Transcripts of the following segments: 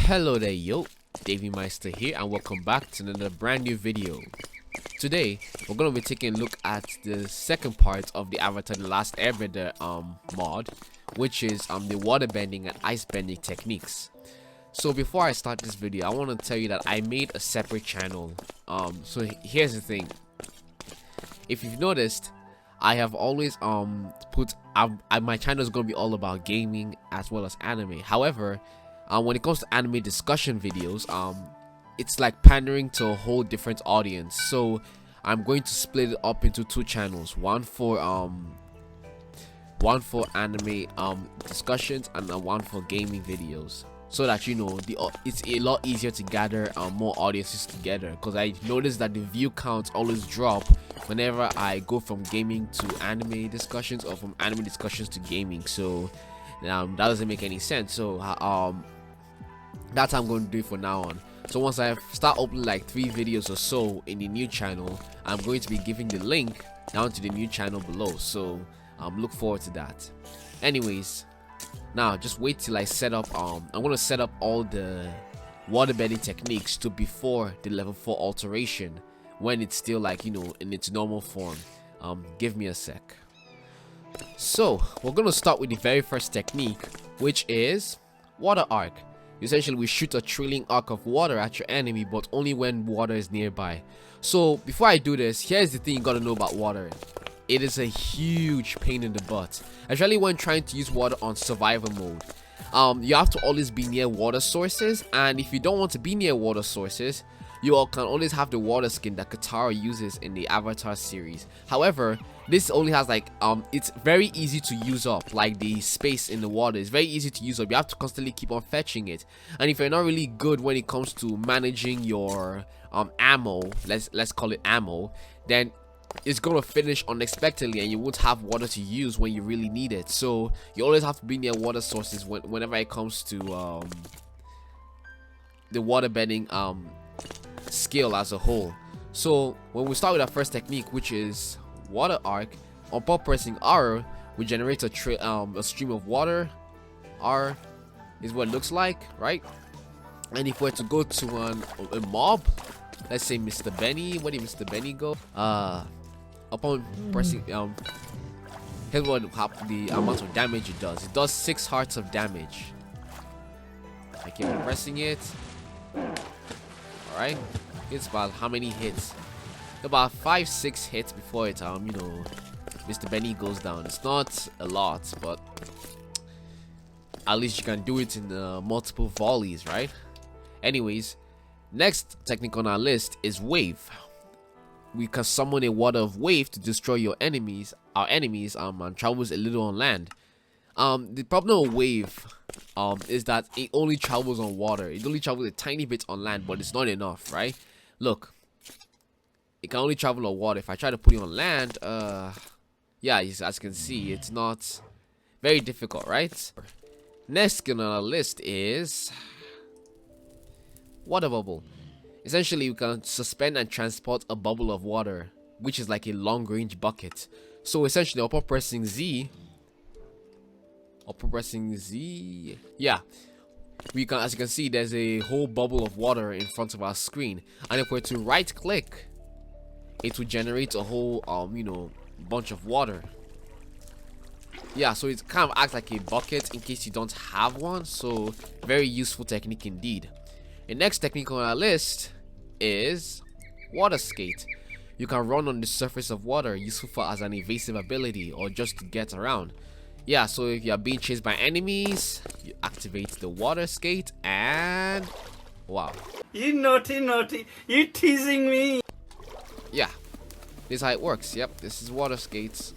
Hello there, yo, Davey Meister here, and welcome back to another brand new video. Today we're gonna be taking a look at the second part of the Avatar The Last Airbender mod, which is the waterbending and ice bending techniques. So before I start this video, I want to tell you that I made a separate channel. So here's the thing. If you've noticed, I have always my channel is gonna be all about gaming as well as anime. However, when it comes to anime discussion videos, it's like pandering to a whole different audience. So I'm going to split it up into two channels, one for anime discussions and one for gaming videos, so that it's a lot easier to gather more audiences together, because I noticed that the view counts always drop whenever I go from gaming to anime discussions or from anime discussions to gaming. So that doesn't make any sense. So that's how I'm going to do it for now on. So once I start uploading like 3 videos or so in the new channel, I'm going to be giving the link down to the new channel below. So look forward to that. Anyways, now just wait till I set up I'm going to set up all the waterbending techniques to before the level 4 alteration, when it's still like in its normal form. Give me a sec. So we're going to start with the very first technique, which is water arc. Essentially, we shoot a trailing arc of water at your enemy, but only when water is nearby. So before I do this, here's the thing you gotta know about water. It is a huge pain in the butt, especially when trying to use water on survival mode. You have to always be near water sources, and if you don't want to be near water sources, you can always have the water skin that Katara uses in the Avatar series. However, this only has like it's very easy to use up. Like the space in the water is very easy to use up. You have to constantly keep on fetching it, and if you're not really good when it comes to managing your ammo, let's call it ammo, then it's gonna finish unexpectedly and you won't have water to use when you really need it. So you always have to be near water sources whenever it comes to the waterbending skill as a whole. So when we start with our first technique, which is water arc, upon pressing R, we generate a stream of water. R is what it looks like, right? And if we're to go to a mob, let's say Mr. Benny, where did Mr. Benny go? Upon pressing here's what the amount of damage it does. It does 6 hearts of damage. I keep on pressing it. Alright, it's about how many hits? About 5-6 hits before it Mr. Benny goes down. It's not a lot, but at least you can do it in multiple volleys, right? Anyways, next technique on our list is wave. We can summon a water of wave to destroy our enemies and travels a little on land. The problem with wave is that it only travels on water. It only travels a tiny bit on land, but it's not enough, right? Look, it can only travel on water. If I try to put it on land, yeah, as you can see, it's not very difficult, right? Next skill on our list is water bubble. Essentially, we can suspend and transport a bubble of water, which is like a long-range bucket. So essentially, upon pressing Z, yeah, we can, as you can see, there's a whole bubble of water in front of our screen, and if we're to right click, it will generate a whole bunch of water. Yeah, so it kind of acts like a bucket in case you don't have one. So very useful technique indeed. The next technique on our list is water skate. You can run on the surface of water, useful as an evasive ability or just to get around. Yeah, so if you're being chased by enemies, you activate the water skate and wow. You naughty, you teasing me. Yeah, this is how it works. Yep, this is water skates.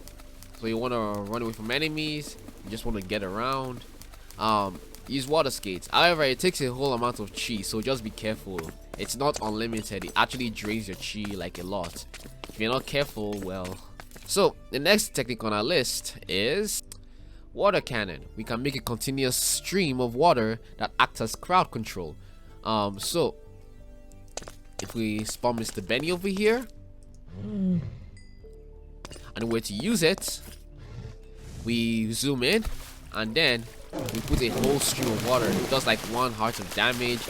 So you want to run away from enemies, you just want to get around, use water skates. However, it takes a whole amount of chi, so just be careful. It's not unlimited. It actually drains your chi like a lot. If you're not careful, well. So the next technique on our list is water cannon. We can make a continuous stream of water that acts as crowd control. So if we spawn Mr. Benny over here, and the way to use it, we zoom in and then we put a whole stream of water. It does like 1 heart of damage.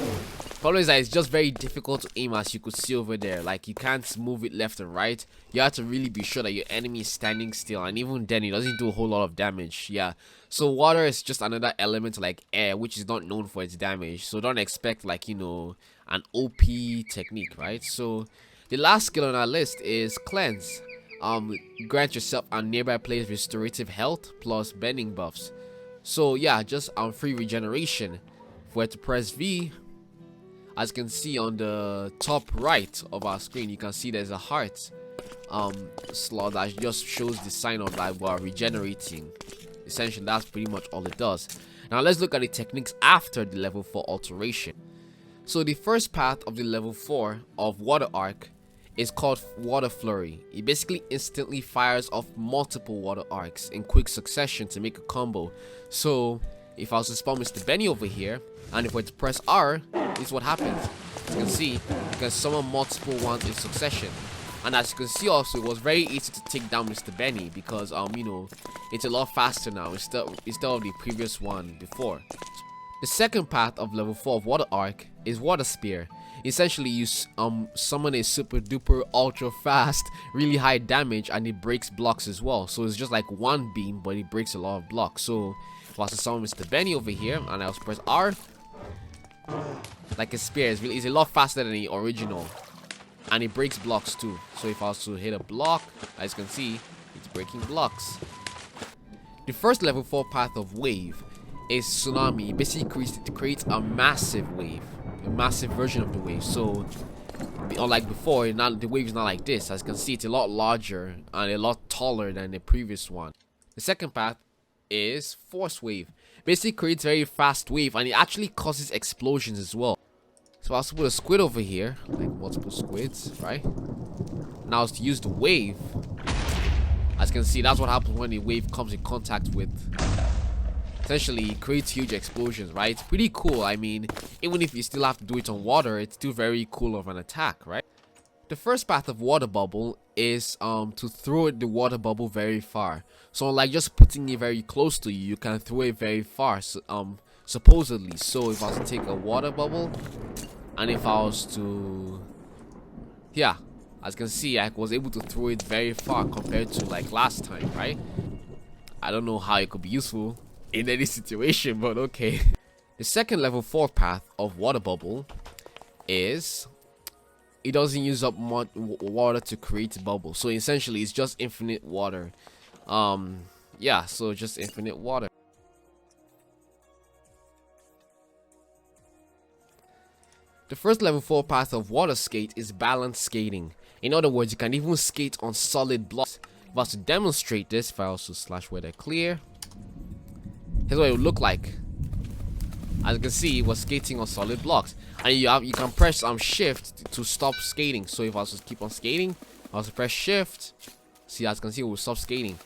Problem is that it's just very difficult to aim, as you could see over there. Like, you can't move it left and right. You have to really be sure that your enemy is standing still, and even then it doesn't do a whole lot of damage. Yeah, so water is just another element like air, which is not known for its damage, so don't expect, like, you know, an OP technique, right? So the last skill on our list is cleanse. Grant yourself and nearby players restorative health plus bending buffs. So yeah, just free regeneration. If we were to press V, as you can see on the top right of our screen, you can see there's a heart slot that just shows the sign of that we're regenerating. Essentially, that's pretty much all it does. Now let's look at the techniques after the level 4 alteration. So the first path of the level 4 of Water Arc is called Water Flurry. It basically instantly fires off multiple water arcs in quick succession to make a combo. So if I was to spawn Mr. Benny over here, and if we were to press R, this is what happens. As you can see, you can summon multiple ones in succession. And as you can see also, it was very easy to take down Mr. Benny because you know, it's a lot faster now instead of the previous one before. The second path of level 4 of Water Arc is Water Spear. Essentially, you summon a super duper ultra fast, really high damage, and it breaks blocks as well. So it's just like one beam, but it breaks a lot of blocks. So if I was to summon Mr. Benny over here, and I was to press R, like a spear, it's a lot faster than the original, and it breaks blocks too. So if I was to hit a block, as you can see, it's breaking blocks. The first level 4 path of Wave is Tsunami. It basically creates a massive wave, a massive version of the wave. So unlike before, now the wave is not like this. As you can see, it's a lot larger and a lot taller than the previous one. The second path is Force Wave. Basically creates very fast wave, and it actually causes explosions as well. So I was to put a squid over here, like multiple squids, right? Now it's to use the wave. As you can see, that's what happens when the wave comes in contact with. Essentially, it creates huge explosions, right? It's pretty cool. I mean, even if you still have to do it on water, it's still very cool of an attack, right? The first path of Water Bubble is to throw the water bubble very far. So like just putting it very close to you, you can throw it very far, supposedly. So if I was to take a water bubble, and if I was to, yeah, as you can see, I was able to throw it very far compared to like last time, right? I don't know how it could be useful in any situation, but okay. The second level 4 path of Water Bubble is it doesn't use up much water to create a bubble. So essentially, it's just infinite water. Yeah, so just infinite water. The first level 4 path of Water Skate is Balance Skating. In other words, you can even skate on solid blocks. If I was to demonstrate this, if I also slash weather clear, here's what it would look like. As you can see, it was skating on solid blocks, and you can press shift to stop skating. So if I was to keep on skating, I was to press shift. See, as you can see, it will stop skating.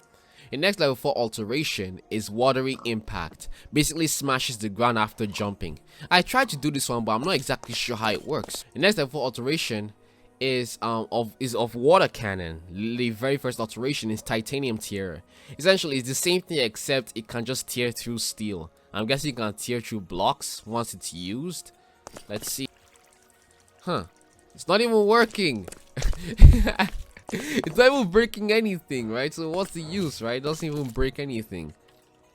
The next level 4 alteration is Watery Impact. Basically smashes the ground after jumping. I tried to do this one, but I'm not exactly sure how it works. The next level 4 alteration is of Water Cannon. The very first alteration is Titanium Tear. Essentially, it's the same thing except it can just tear through steel. I'm guessing you can tear through blocks once it's used. Let's see. Huh. It's not even working. It's not even breaking anything, right? So what's the use, right? It doesn't even break anything.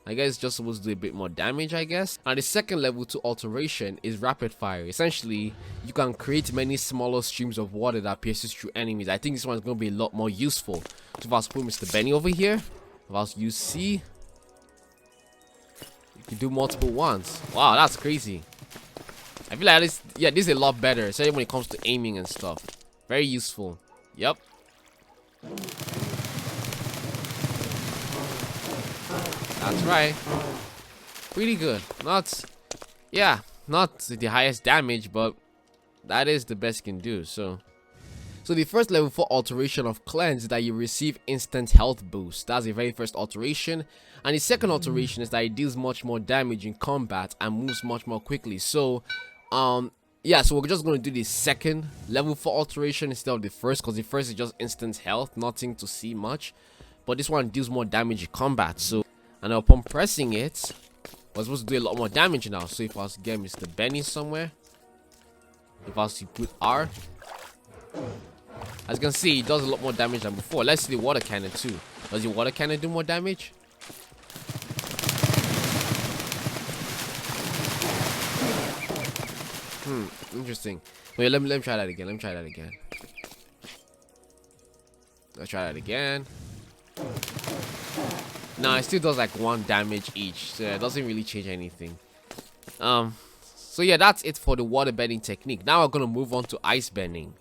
I guess it's just supposed to do a bit more damage, I guess. And the second level 2 alteration is Rapid Fire. Essentially, you can create many smaller streams of water that pierces through enemies. I think this one's going to be a lot more useful. So if I was to put Mr. Benny over here, if I was to use C, you can do multiple ones. Wow, that's crazy. I feel like this, yeah, this is a lot better, especially when it comes to aiming and stuff. Very useful. Yep. That's right. Pretty good. Not the highest damage, but that is the best you can do. So the first level 4 alteration of Cleanse is that you receive instant health boost. That's the very first alteration. And the second alteration is that it deals much more damage in combat and moves much more quickly. So yeah, so we're just going to do the second level 4 alteration instead of the first, because the first is just instant health, nothing to see much. But this one deals more damage in combat. So, and upon pressing it, we're supposed to do a lot more damage now. So if I was to get Mr. Benny somewhere, if I was to put R, as you can see, it does a lot more damage than before. Let's see the water cannon too. Does the water cannon do more damage? Interesting. Wait, let me try that again. Let's try that again. No, it still does like 1 damage each, so it doesn't really change anything. So yeah, that's it for the water bending technique. Now we're gonna move on to ice bending.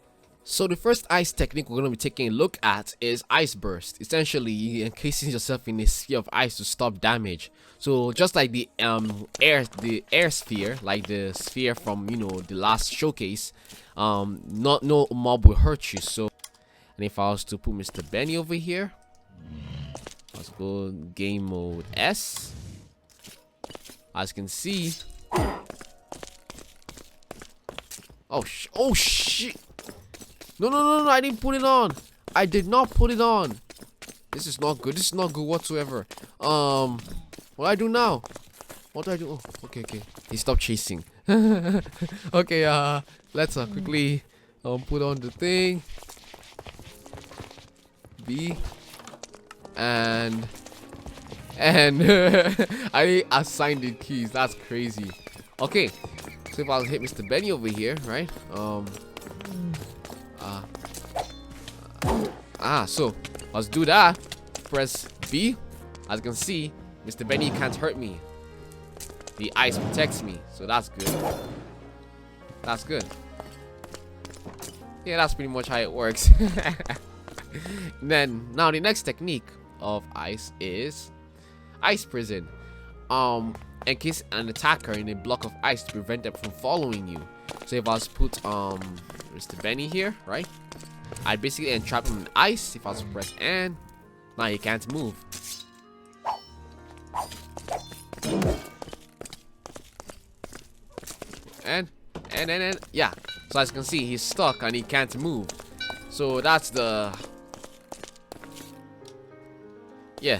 So the first ice technique we're going to be taking a look at is ice burst. Essentially, you're encasing yourself in a sphere of ice to stop damage. So just like the air sphere, like the sphere from, you know, the last showcase, no mob will hurt you. So, and if I was to put Mr. Benny over here, let's go game mode S. As you can see, oh shit. No, I didn't put it on. I did not put it on. This is not good. This is not good whatsoever. What do I do now? What do I do? Oh, okay. He stopped chasing. Okay, let's quickly put on the thing. B. And I assigned the keys. That's crazy. Okay. So if I'll hit Mr. Benny over here, right? So let's do that. Press B. As you can see, Mr. Benny can't hurt me. The ice protects me, so that's good. That's good. Yeah, that's pretty much how it works. Then now the next technique of ice is ice prison. Encase an attacker in a block of ice to prevent them from following you. So if I was to put Mr. Benny here, right? I'd basically entrap him in ice. If I was to press N, now he can't move. And yeah. So as you can see, he's stuck and he can't move. So that's the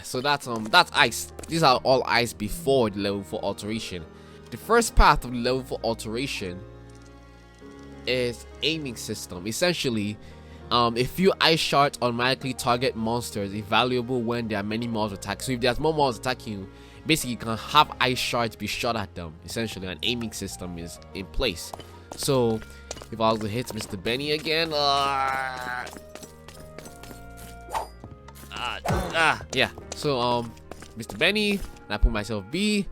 so that's ice. These are all ice before the level 4 alteration. The first path of the level 4 alteration is aiming system. Essentially, a few ice shards automatically target monsters if valuable when there are many mobs attacking. So if there's more mobs attacking you, basically you can have ice shards be shot at them. Essentially, an aiming system is in place. So if I was to hit Mr. Benny again, yeah. So Mr. Benny, and I put myself B.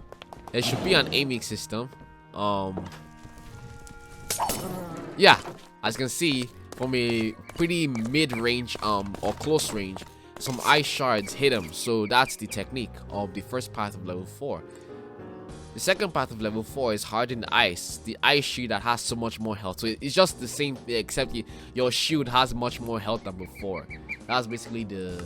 There should be an aiming system. Yeah, as you can see, from a pretty mid-range or close range, some ice shards hit him. So that's the technique of the first part of level 4. The second part of level 4 is hardened ice, the ice shield that has so much more health. So it's just the same thing, except your shield has much more health than before. That's basically the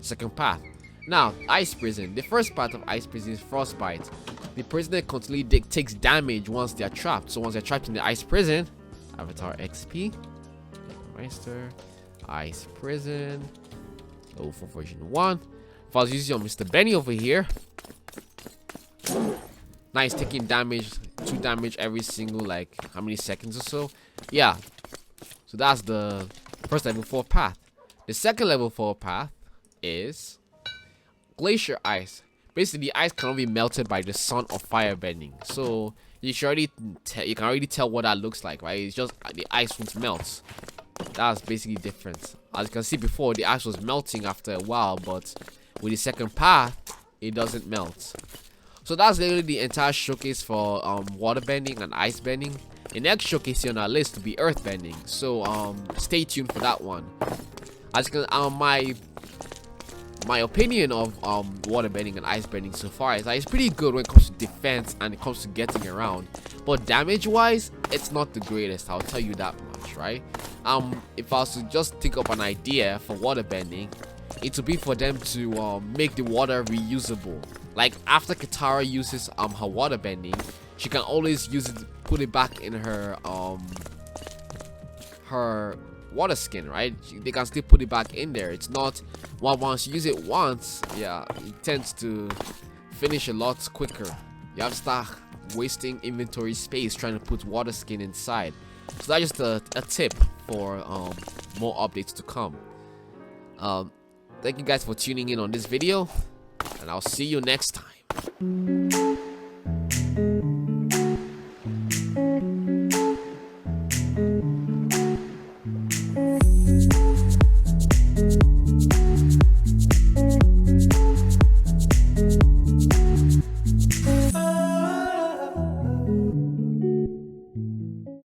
second path. Now, ice prison. The first part of ice prison is frostbite. The prisoner continually takes damage once they are trapped. So once they're trapped in the ice prison, Avatar XP, Meister, ice prison, level 4 version 1. If I was using on Mr. Benny over here, now he's taking damage, 2 damage every single, like, how many seconds or so. Yeah, so that's the first level 4 path. The second level 4 path is glacier ice. Basically, the ice cannot be melted by the sun or fire bending. So you can already tell what that looks like, right? It's just the ice won't melt. That's basically different. As you can see before, the ice was melting after a while, but with the second path, it doesn't melt. So that's literally the entire showcase for water bending and ice bending. The next showcase here on our list will be earth bending. So stay tuned for that one. As you can, my opinion of water bending and ice bending so far is that it's pretty good when it comes to defense and it comes to getting around, but damage wise it's not the greatest, I'll tell you that much, right? If I was to just think up an idea for water bending, it would be for them to make the water reusable. Like after Katara uses her water bending, she can always use it, put it back in her water skin, right? They can still put it back in there. It's not once you use it once, yeah, it tends to finish a lot quicker. you have to start wasting inventory space trying to put water skin inside. So that's just a tip for more updates to come. Thank you guys for tuning in on this video, and I'll see you next time.